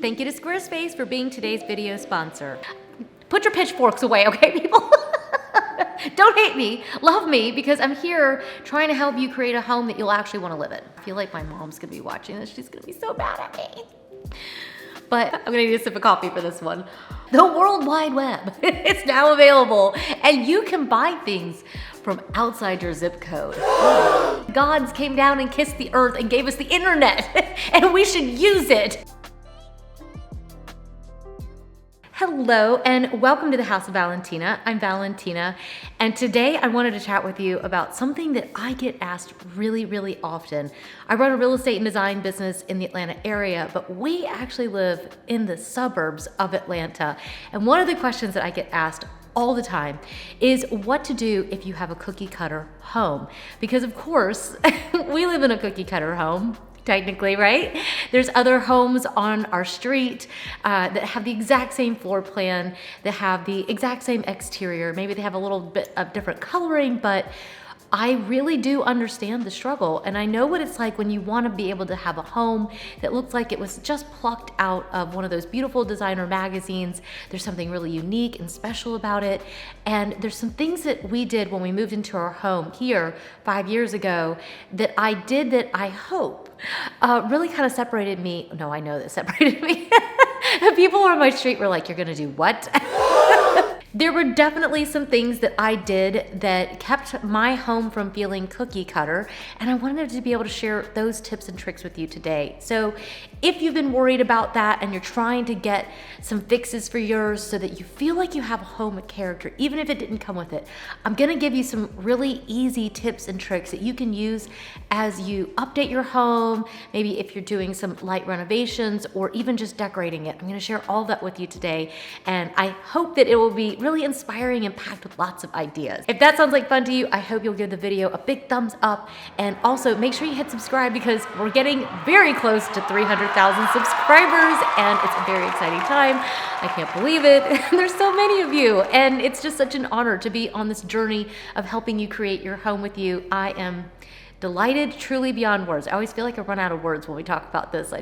Thank you to Squarespace for being today's video sponsor. Put your pitchforks away, okay, people? Don't hate me, love me, because I'm here trying to help you create a home that you'll actually want to live in. I feel like my mom's gonna be watching this. She's gonna be so mad at me. But I'm gonna need a sip of coffee for this one. The World Wide Web, it's now available, and you can buy things from outside your zip code. Gods came down and kissed the earth and gave us the internet, and we should use it. Hello and welcome to the House of Valentina. I'm Valentina, and today I wanted to chat with you about something that I get asked really often. I run a real estate and design business in the Atlanta area, but we actually live in the suburbs of Atlanta. And one of the questions that I get asked all the time is what to do if you have a cookie cutter home. Because of course, we live in a cookie cutter home. Technically, right? There's other homes on our street that have the exact same floor plan, that have the exact same exterior. Maybe they have a little bit of different coloring, but I really do understand the struggle. And I know what it's like when you want to be able to have a home that looks like it was just plucked out of one of those beautiful designer magazines. There's something really unique and special about it. And there's some things that we did when we moved into our home here 5 years ago that I did that I hope really kind of separated me. No, I know that separated me. People on my street were like, "You're gonna do what?" There were definitely some things that I did that kept my home from feeling cookie cutter, and I wanted to be able to share those tips and tricks with you today. So if you've been worried about that and you're trying to get some fixes for yours so that you feel like you have a home with character, even if it didn't come with it, I'm gonna give you some really easy tips and tricks that you can use as you update your home, maybe if you're doing some light renovations or even just decorating it. I'm gonna share all that with you today, and I hope that it will be really inspiring and packed with lots of ideas. If that sounds like fun to you, I hope you'll give the video a big thumbs up, and also make sure you hit subscribe because we're getting very close to 300,000 subscribers, and it's a very exciting time. I can't believe it. There's so many of you, and it's just such an honor to be on this journey of helping you create your home with you. I am delighted, truly beyond words. I always feel like I run out of words when we talk about this.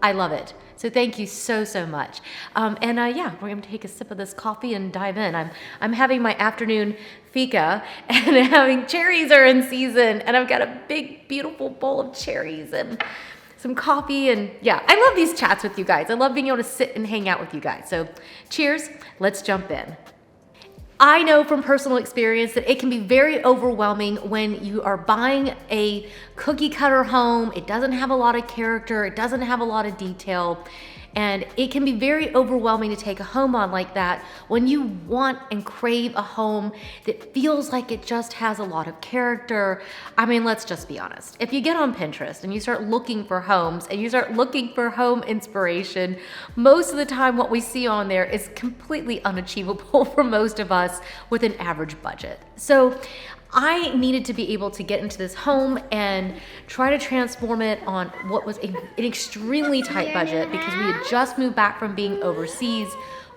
I love it. So thank you so much. Yeah, we're gonna take a sip of this coffee and dive in. I'm having my afternoon fika and having cherries are in season, and I've got a big, beautiful bowl of cherries and some coffee, and yeah, I love these chats with you guys. I love being able to sit and hang out with you guys. So cheers, let's jump in. I know from personal experience that it can be very overwhelming when you are buying a cookie cutter home. It doesn't have a lot of character, it doesn't have a lot of detail, and it can be very overwhelming to take a home on like that when you want and crave a home that feels like it just has a lot of character. I mean, let's just be honest. If you get on Pinterest and you start looking for homes and you start looking for home inspiration, most of the time what we see on there is completely unachievable for most of us with an average budget. So I needed to be able to get into this home and try to transform it on what was an extremely tight budget because we had just moved back from being overseas.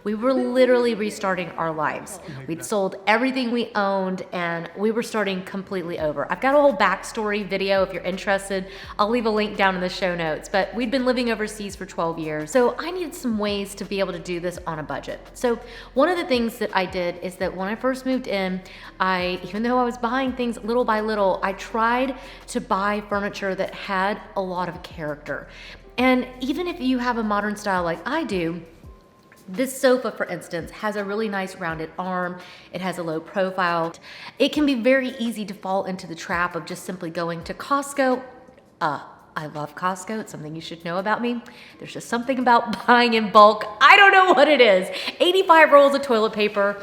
We were literally restarting our lives. We'd sold everything we owned and we were starting completely over. I've got a whole backstory video if you're interested. I'll leave a link down in the show notes, but we'd been living overseas for 12 years. So I needed some ways to be able to do this on a budget. So one of the things that I did is that when I first moved in, even though I was buying things little by little, I tried to buy furniture that had a lot of character. And even if you have a modern style like I do, this sofa, for instance, has a really nice rounded arm. It has a low profile. It can be very easy to fall into the trap of just simply going to Costco. I love Costco. It's something you should know about me. There's just something about buying in bulk. I don't know what it is. 85 rolls of toilet paper.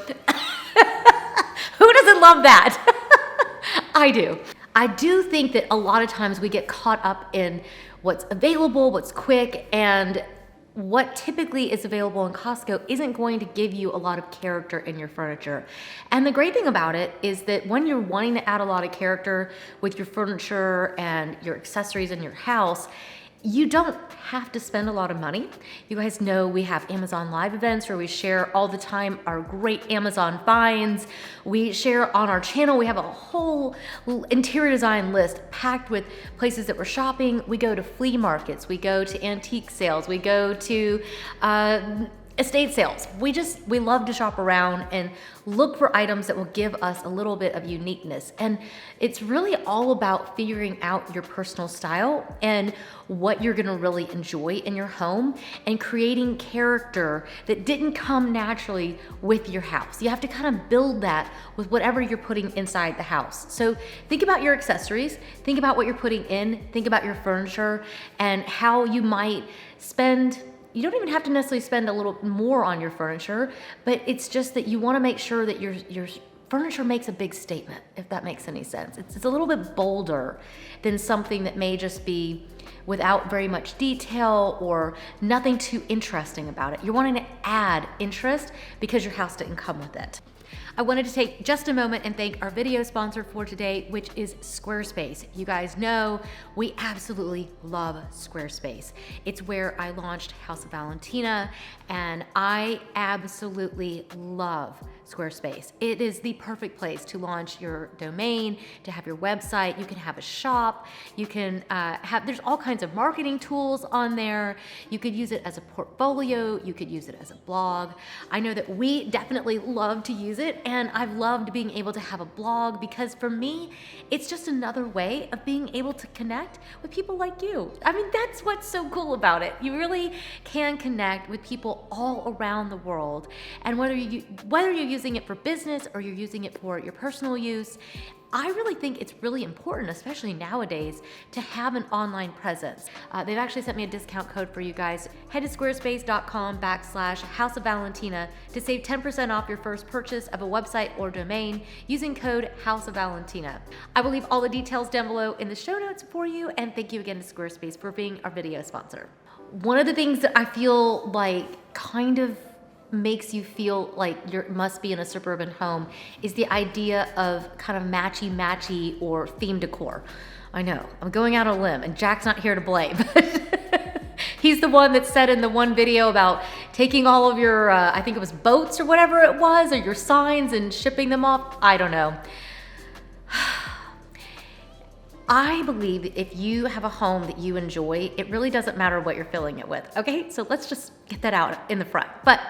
Who doesn't love that? I do. I do think that a lot of times we get caught up in what's available, what's quick, and what typically is available in Costco isn't going to give you a lot of character in your furniture. And the great thing about it is that when you're wanting to add a lot of character with your furniture and your accessories in your house, You don't have to spend a lot of money. You guys know we have Amazon Live events where we share all the time our great Amazon finds. We share on our channel. We have a whole interior design list packed with places that we're shopping. We go to flea markets. We go to antique sales. We go to estate sales. We love to shop around and look for items that will give us a little bit of uniqueness. And it's really all about figuring out your personal style and what you're gonna really enjoy in your home and creating character that didn't come naturally with your house. You have to kind of build that with whatever you're putting inside the house. So think about your accessories, think about what you're putting in, think about your furniture and how you might spend. You don't even have to necessarily spend a little more on your furniture, but it's just that you want to make sure that your furniture makes a big statement, if that makes any sense. It's a little bit bolder than something that may just be without very much detail or nothing too interesting about it. You're wanting to add interest because your house didn't come with it. I wanted to take just a moment and thank our video sponsor for today, which is Squarespace. You guys know we absolutely love Squarespace. It's where I launched House of Valentina, and I absolutely love Squarespace. It is the perfect place to launch your domain, to have your website. You can have a shop. You can there's all kinds of marketing tools on there. You could use it as a portfolio. You could use it as a blog. I know that we definitely love to use it, and I've loved being able to have a blog because for me, it's just another way of being able to connect with people like you. I mean, that's what's so cool about it. You really can connect with people all around the world, and whether you're using it for business or you're using it for your personal use, I really think it's really important, especially nowadays, to have an online presence. They've actually sent me a discount code for you guys. Head to squarespace.com/House of Valentina to save 10% off your first purchase of a website or domain using code House of Valentina. I will leave all the details down below in the show notes for you, and thank you again to Squarespace for being our video sponsor. One of the things that I feel like kind of makes you feel like you must be in a suburban home is the idea of kind of matchy or theme decor. I know, I'm going out on a limb, and Jack's not here to blame. He's the one that said in the one video about taking all of your, I think it was boats or whatever it was, or your signs and shipping them off. I don't know. I believe if you have a home that you enjoy, it really doesn't matter what you're filling it with. Okay, so let's just get that out in the front. But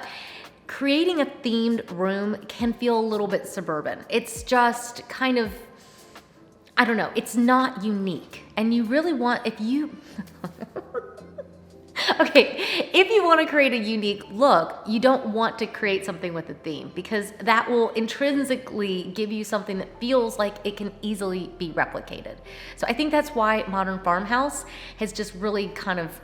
creating a themed room can feel a little bit suburban. It's just kind of, I don't know, it's not unique. And you really want, if you want to create a unique look, you don't want to create something with a theme because that will intrinsically give you something that feels like it can easily be replicated. So I think that's why Modern Farmhouse has just really kind of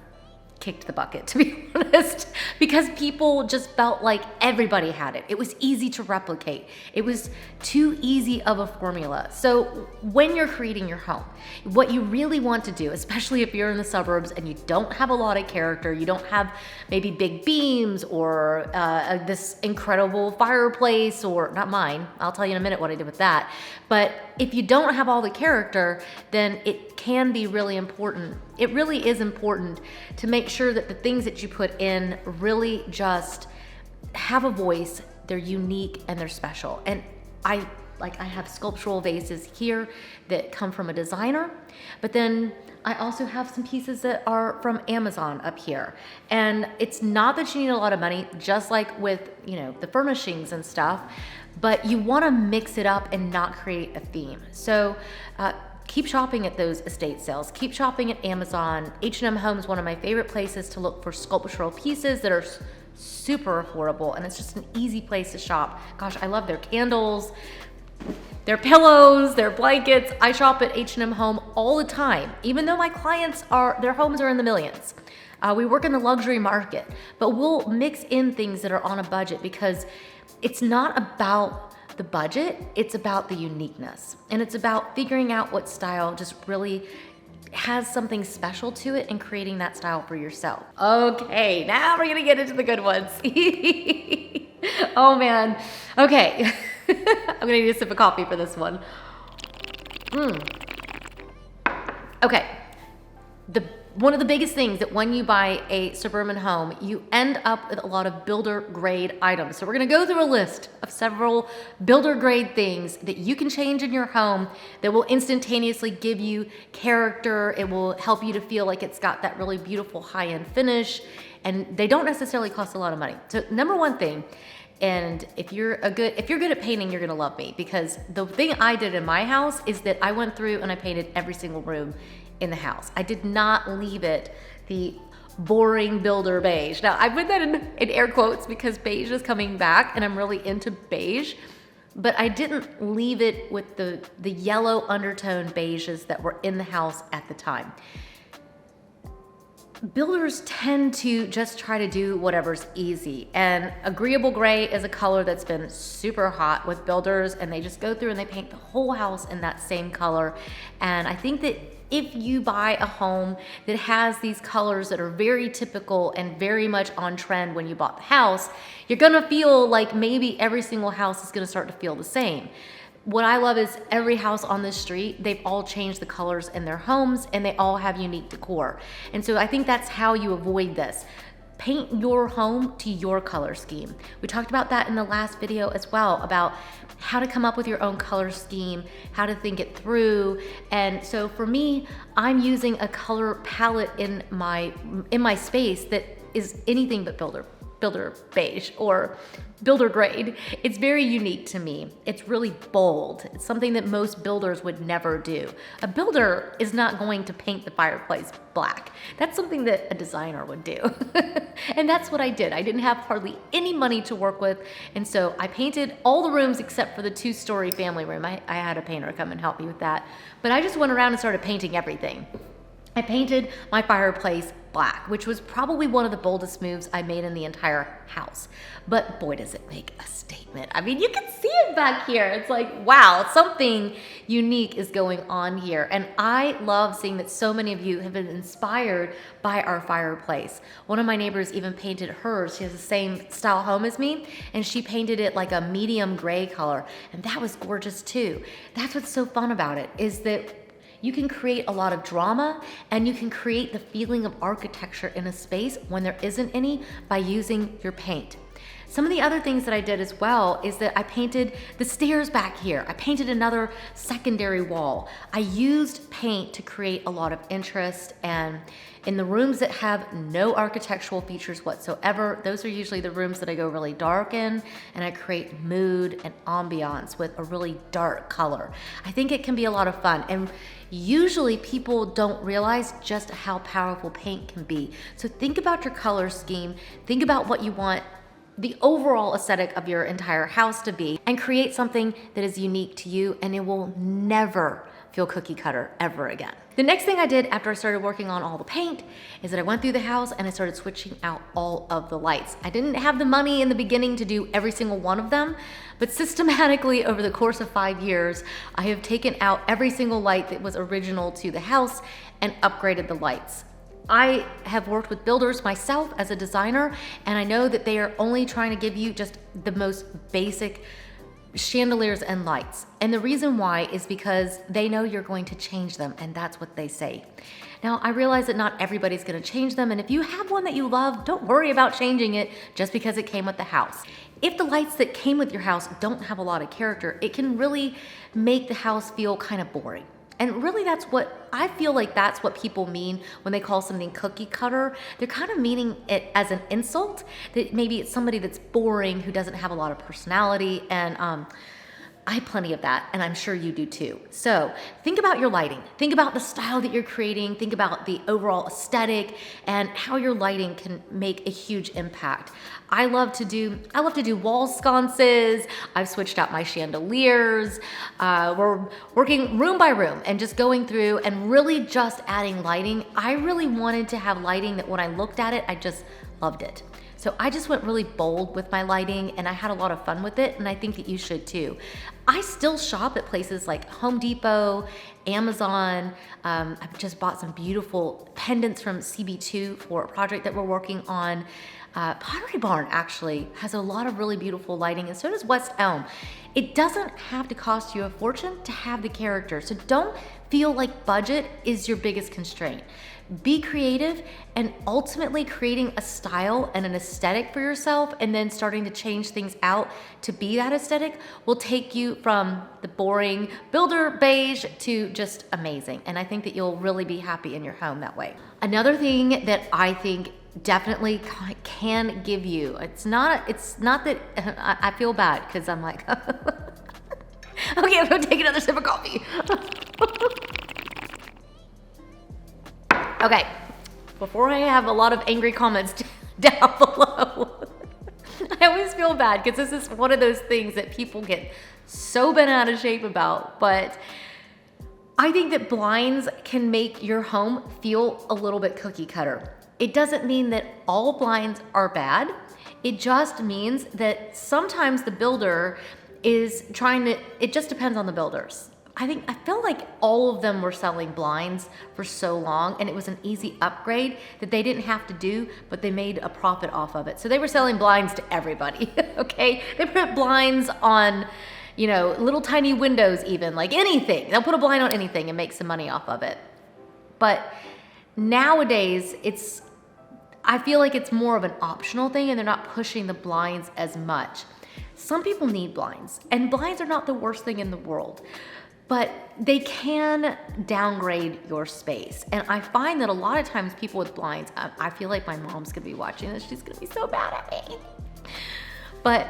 kicked the bucket, to be honest, because people just felt like everybody had it. It was easy to replicate. It was too easy of a formula. So when you're creating your home, what you really want to do, especially if you're in the suburbs and you don't have a lot of character, you don't have maybe big beams or this incredible fireplace, or not mine, I'll tell you in a minute what I did with that. But if you don't have all the character, then it can be really important. It really is important to make sure that the things that you put in really just have a voice, they're unique and they're special. And I have sculptural vases here that come from a designer, but then I also have some pieces that are from Amazon up here. And it's not that you need a lot of money, just like with, the furnishings and stuff, but you want to mix it up and not create a theme. So keep shopping at those estate sales. Keep shopping at Amazon. H&M Home is one of my favorite places to look for sculptural pieces that are super affordable, and it's just an easy place to shop. Gosh, I love their candles, their pillows, their blankets. I shop at H&M Home all the time, even though my clients their homes are in the millions. We work in the luxury market, but we'll mix in things that are on a budget because it's not about the budget, it's about the uniqueness. And it's about figuring out what style just really has something special to it and creating that style for yourself. Okay, now we're gonna get into the good ones. Oh man, okay. I'm gonna need a sip of coffee for this one. Okay, the one of the biggest things that when you buy a suburban home, you end up with a lot of builder grade items. So we're gonna go through a list of several builder grade things that you can change in your home that will instantaneously give you character. It will help you to feel like it's got that really beautiful high-end finish, and they don't necessarily cost a lot of money. So number one thing, and if you're good at painting, you're gonna love me, because the thing I did in my house is that I went through and I painted every single room in the house. I did not leave it the boring builder beige. Now I put that in air quotes because beige is coming back and I'm really into beige, but I didn't leave it with the yellow undertone beiges that were in the house at the time. Builders tend to just try to do whatever's easy, and agreeable gray is a color that's been super hot with builders, and they just go through and they paint the whole house in that same color. And I think that if you buy a home that has these colors that are very typical and very much on trend when you bought the house, you're gonna feel like maybe every single house is gonna start to feel the same. What I love is every house on this street, they've all changed the colors in their homes and they all have unique decor. And so I think that's how you avoid this. Paint your home to your color scheme. We talked about that in the last video as well, about how to come up with your own color scheme, how to think it through. And so for me, I'm using a color palette in my space that is anything but builder beige or builder grade. It's very unique to me. It's really bold. It's something that most builders would never do. A builder is not going to paint the fireplace black. That's something that a designer would do. And that's what I did. I didn't have hardly any money to work with, and so I painted all the rooms except for the 2-story family room. I had a painter come and help me with that. But I just went around and started painting everything. I painted my fireplace black, which was probably one of the boldest moves I made in the entire house. But boy, does it make a statement. I mean, you can see it back here. It's like, wow, something unique is going on here. And I love seeing that so many of you have been inspired by our fireplace. One of my neighbors even painted hers. She has the same style home as me, and she painted it like a medium gray color. And that was gorgeous too. That's what's so fun about it, is that you can create a lot of drama and you can create the feeling of architecture in a space when there isn't any by using your paint. Some of the other things that I did as well is that I painted the stairs back here. I painted another secondary wall. I used paint to create a lot of interest, and in the rooms that have no architectural features whatsoever, those are usually the rooms that I go really dark in, and I create mood and ambiance with a really dark color. I think it can be a lot of fun, and usually people don't realize just how powerful paint can be. So think about your color scheme, think about what you want the overall aesthetic of your entire house to be, and create something that is unique to you, and it will never feel cookie cutter ever again. The next thing I did after I started working on all the paint is that I went through the house and I started switching out all of the lights. I didn't have the money in the beginning to do every single one of them, but systematically over the course of 5 years, I have taken out every single light that was original to the house and upgraded the lights. I have worked with builders myself as a designer, and I know that they are only trying to give you just the most basic chandeliers and lights. And the reason why is because they know you're going to change them, and that's what they say. Now, I realize that not everybody's gonna change them, and if you have one that you love, don't worry about changing it just because it came with the house. If the lights that came with your house don't have a lot of character, it can really make the house feel kind of boring. And really I feel like that's what people mean when they call something cookie cutter. They're kind of meaning it as an insult, that maybe it's somebody that's boring, who doesn't have a lot of personality, and I have plenty of that, and I'm sure you do too. So think about your lighting. Think about the style that you're creating. Think about the overall aesthetic and how your lighting can make a huge impact. I love to do wall sconces. I've switched out my chandeliers. We're working room by room and just going through and really just adding lighting. I really wanted to have lighting that when I looked at it, I just loved it. So I just went really bold with my lighting, and I had a lot of fun with it, and I think that you should too. I still shop at places like Home Depot, Amazon. I've just bought some beautiful pendants from CB2 for a project that we're working on. Pottery Barn actually has a lot of really beautiful lighting, and so does West Elm. It doesn't have to cost you a fortune to have the character, so don't feel like budget is your biggest constraint. Be creative, and ultimately creating a style and an aesthetic for yourself, and then starting to change things out to be that aesthetic will take you from the boring builder beige to just amazing. And I think that you'll really be happy in your home that way. Another thing that I think definitely can give you, it's not that I feel bad because I'm like, okay, I'm gonna take another sip of coffee. Okay, before I have a lot of angry comments down below, I always feel bad because this is one of those things that people get so bent out of shape about, but I think that blinds can make your home feel a little bit cookie cutter. It doesn't mean that all blinds are bad. It just means that sometimes the builder is it just depends on the builders. I feel like all of them were selling blinds for so long, and it was an easy upgrade that they didn't have to do, but they made a profit off of it. So they were selling blinds to everybody, okay? They put blinds on, little tiny windows even, like anything. They'll put a blind on anything and make some money off of it. But nowadays, I feel like it's more of an optional thing, and they're not pushing the blinds as much. Some people need blinds, and blinds are not the worst thing in the world, but they can downgrade your space. And I find that a lot of times people with blinds, I feel like my mom's gonna be watching this, she's gonna be so mad at me. But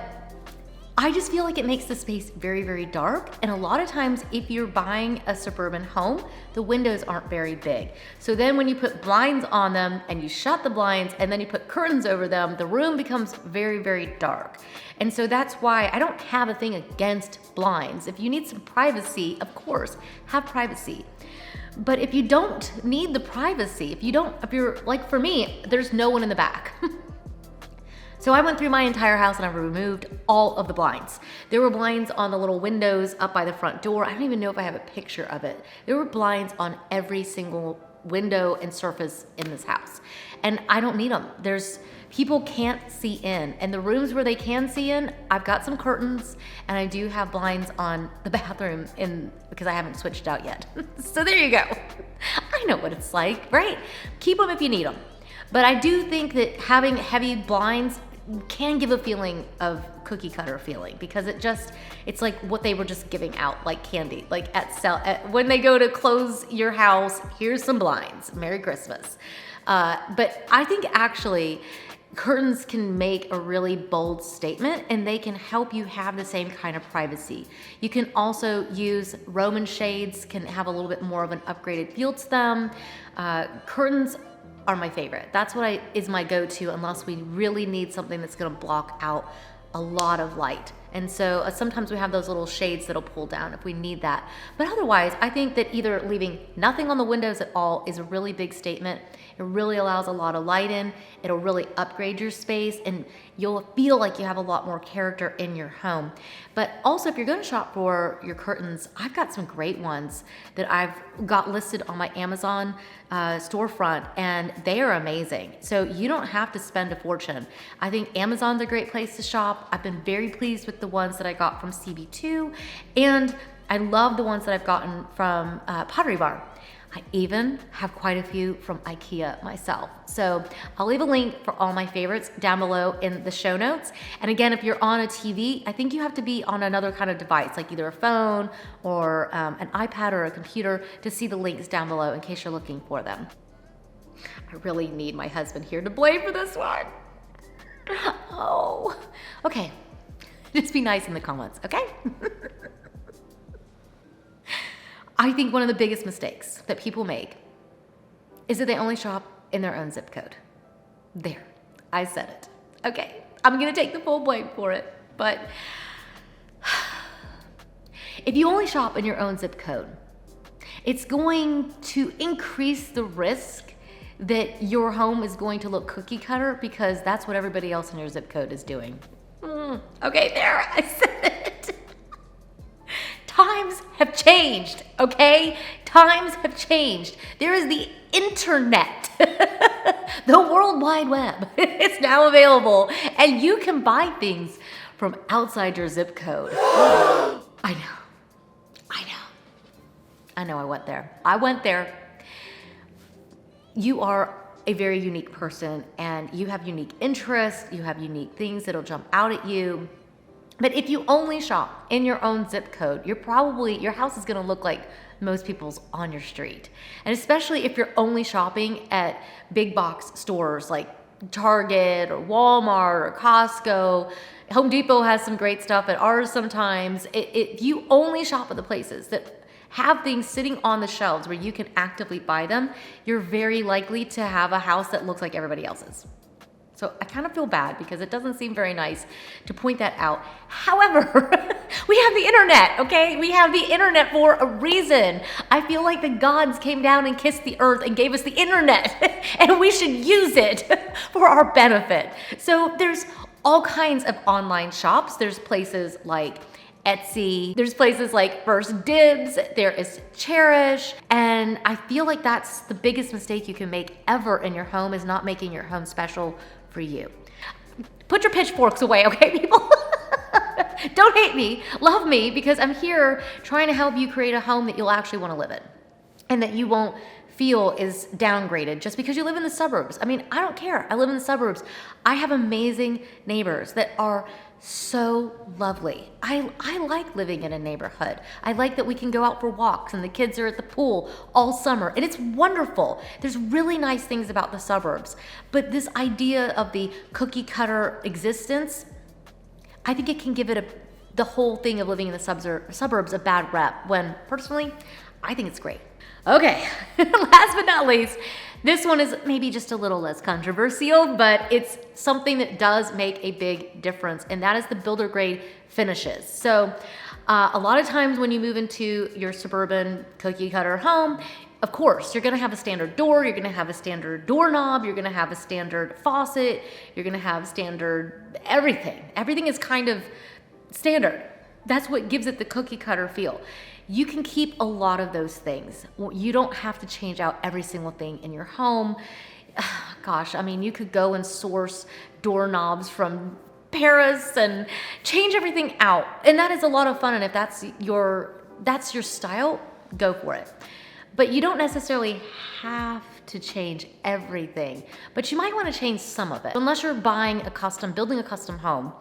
I just feel like it makes the space very, very dark. And a lot of times if you're buying a suburban home, the windows aren't very big. So then when you put blinds on them and you shut the blinds and then you put curtains over them, the room becomes very, very dark. And so that's why I don't have a thing against blinds. If you need some privacy, of course, have privacy. But if you don't need the privacy, if you're like for me, there's no one in the back. So I went through my entire house and I removed all of the blinds. There were blinds on the little windows up by the front door. I don't even know if I have a picture of it. There were blinds on every single window and surface in this house. And I don't need them. People can't see in. And the rooms where they can see in, I've got some curtains, and I do have blinds on the bathroom because I haven't switched out yet. So there you go. I know what it's like, right? Keep them if you need them. But I do think that having heavy blinds can give a feeling of cookie cutter feeling, because it's like what they were just giving out like candy, like when they go to close your house, here's some blinds, Merry Christmas. But I think actually curtains can make a really bold statement, and they can help you have the same kind of privacy. You can also use Roman shades, can have a little bit more of an upgraded feel to them. Curtains are my favorite. That's what is my go-to unless we really need something that's gonna block out a lot of light. And so sometimes we have those little shades that'll pull down if we need that. But otherwise, I think that either leaving nothing on the windows at all is a really big statement. It really allows a lot of light in. It'll really upgrade your space, and you'll feel like you have a lot more character in your home. But also, if you're gonna shop for your curtains, I've got some great ones that I've got listed on my Amazon storefront, and they are amazing. So you don't have to spend a fortune. I think Amazon's a great place to shop. I've been very pleased with the ones that I got from CB2, and I love the ones that I've gotten from Pottery Barn. I even have quite a few from IKEA myself. So I'll leave a link for all my favorites down below in the show notes. And again, if you're on a TV, I think you have to be on another kind of device, like either a phone or an iPad or a computer, to see the links down below in case you're looking for them. I really need my husband here to blame for this one. Oh, okay. Just be nice in the comments, okay? I think one of the biggest mistakes that people make is that they only shop in their own zip code. There, I said it. Okay, I'm gonna take the full blame for it, but if you only shop in your own zip code, it's going to increase the risk that your home is going to look cookie cutter, because that's what everybody else in your zip code is doing. Okay, there, I said it. Times have changed, okay? Times have changed. There is the internet. The World Wide Web is now available, and you can buy things from outside your zip code. I know I went there. You are a very unique person, and you have unique interests, you have unique things that'll jump out at you. But if you only shop in your own zip code, your house is gonna look like most people's on your street. And especially if you're only shopping at big box stores like Target or Walmart or Costco. Home Depot has some great stuff at ours sometimes. If you only shop at the places that have things sitting on the shelves where you can actively buy them, you're very likely to have a house that looks like everybody else's. So I kind of feel bad because it doesn't seem very nice to point that out. However, we have the internet, okay? We have the internet for a reason. I feel like the gods came down and kissed the earth and gave us the internet, and we should use it for our benefit. So there's all kinds of online shops. There's places like Etsy, there's places like First Dibs, there is Cherish, and I feel like that's the biggest mistake you can make ever in your home, is not making your home special for you. Put your pitchforks away, okay, people? Don't hate me, love me, because I'm here trying to help you create a home that you'll actually want to live in and that you won't feel is downgraded just because you live in the suburbs. I mean, I don't care. I live in the suburbs. I have amazing neighbors that are so lovely. I like living in a neighborhood. I like that we can go out for walks and the kids are at the pool all summer, and it's wonderful. There's really nice things about the suburbs, but this idea of the cookie cutter existence, I think it can give it the whole thing of living in the suburbs a bad rep, when personally, I think it's great. Okay, last but not least, this one is maybe just a little less controversial, but it's something that does make a big difference, and that is the builder grade finishes. So a lot of times when you move into your suburban cookie cutter home, of course, you're gonna have a standard door, you're gonna have a standard doorknob, you're gonna have a standard faucet, you're gonna have standard everything. Everything is kind of standard. That's what gives it the cookie cutter feel. You can keep a lot of those things. You don't have to change out every single thing in your home. Gosh, I mean, you could go and source doorknobs from Paris and change everything out. And that is a lot of fun. And if that's your style, go for it. But you don't necessarily have to change everything, but you might want to change some of it. Unless you're building a custom home,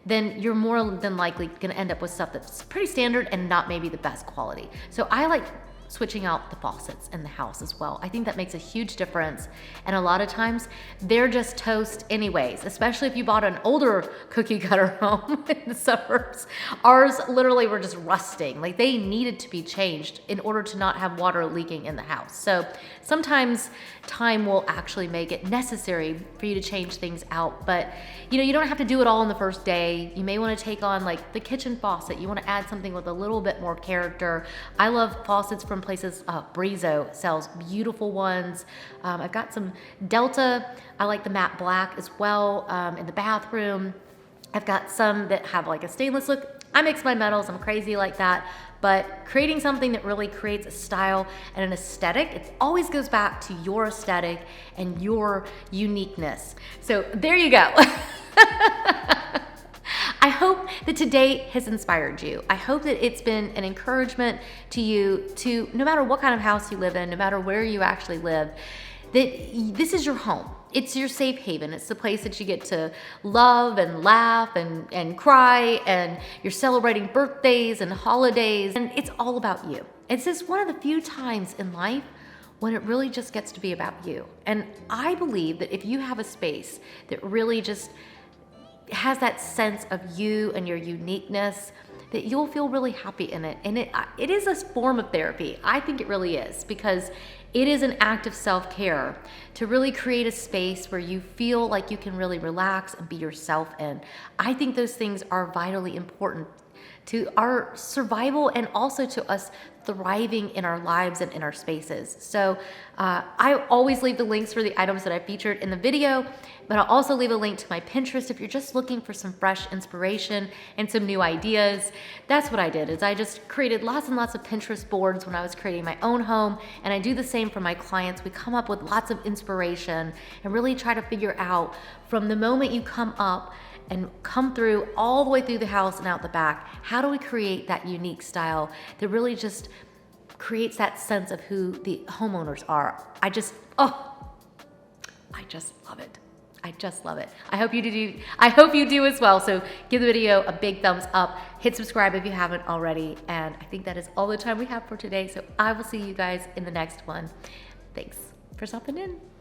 then you're more than likely gonna end up with stuff that's pretty standard and not maybe the best quality. So I like switching out the faucets in the house as well. I think that makes a huge difference. And a lot of times they're just toast anyways, especially if you bought an older cookie cutter home in the suburbs. Ours literally were just rusting. Like, they needed to be changed in order to not have water leaking in the house. So sometimes time will actually make it necessary for you to change things out. But you don't have to do it all on the first day. You may want to take on like the kitchen faucet. You want to add something with a little bit more character. I love faucets from places, Brizo sells beautiful ones. I've got some Delta. I like the matte black as well in the bathroom. I've got some that have like a stainless look. I mix my metals, I'm crazy like that. But creating something that really creates a style and an aesthetic, it always goes back to your aesthetic and your uniqueness. So there you go. I hope that today has inspired you. I hope that it's been an encouragement to you to, no matter what kind of house you live in, no matter where you actually live, that this is your home. It's your safe haven. It's the place that you get to love and laugh and cry, and you're celebrating birthdays and holidays, and it's all about you. It's just one of the few times in life when it really just gets to be about you. And I believe that if you have a space that really just has that sense of you and your uniqueness, that you'll feel really happy in it. And it is a form of therapy. I think it really is, because it is an act of self-care to really create a space where you feel like you can really relax and be yourself in. I think those things are vitally important to our survival and also to us thriving in our lives and in our spaces. So I always leave the links for the items that I featured in the video, but I'll also leave a link to my Pinterest if you're just looking for some fresh inspiration and some new ideas. That's what I did, is I just created lots and lots of Pinterest boards when I was creating my own home, and I do the same for my clients. We come up with lots of inspiration and really try to figure out from the moment you come up and come through all the way through the house and out the back, how do we create that unique style that really just creates that sense of who the homeowners are. I just love it. I just love it. I hope you do as well. So give the video a big thumbs up, hit subscribe if you haven't already. And I think that is all the time we have for today. So I will see you guys in the next one. Thanks for stopping in.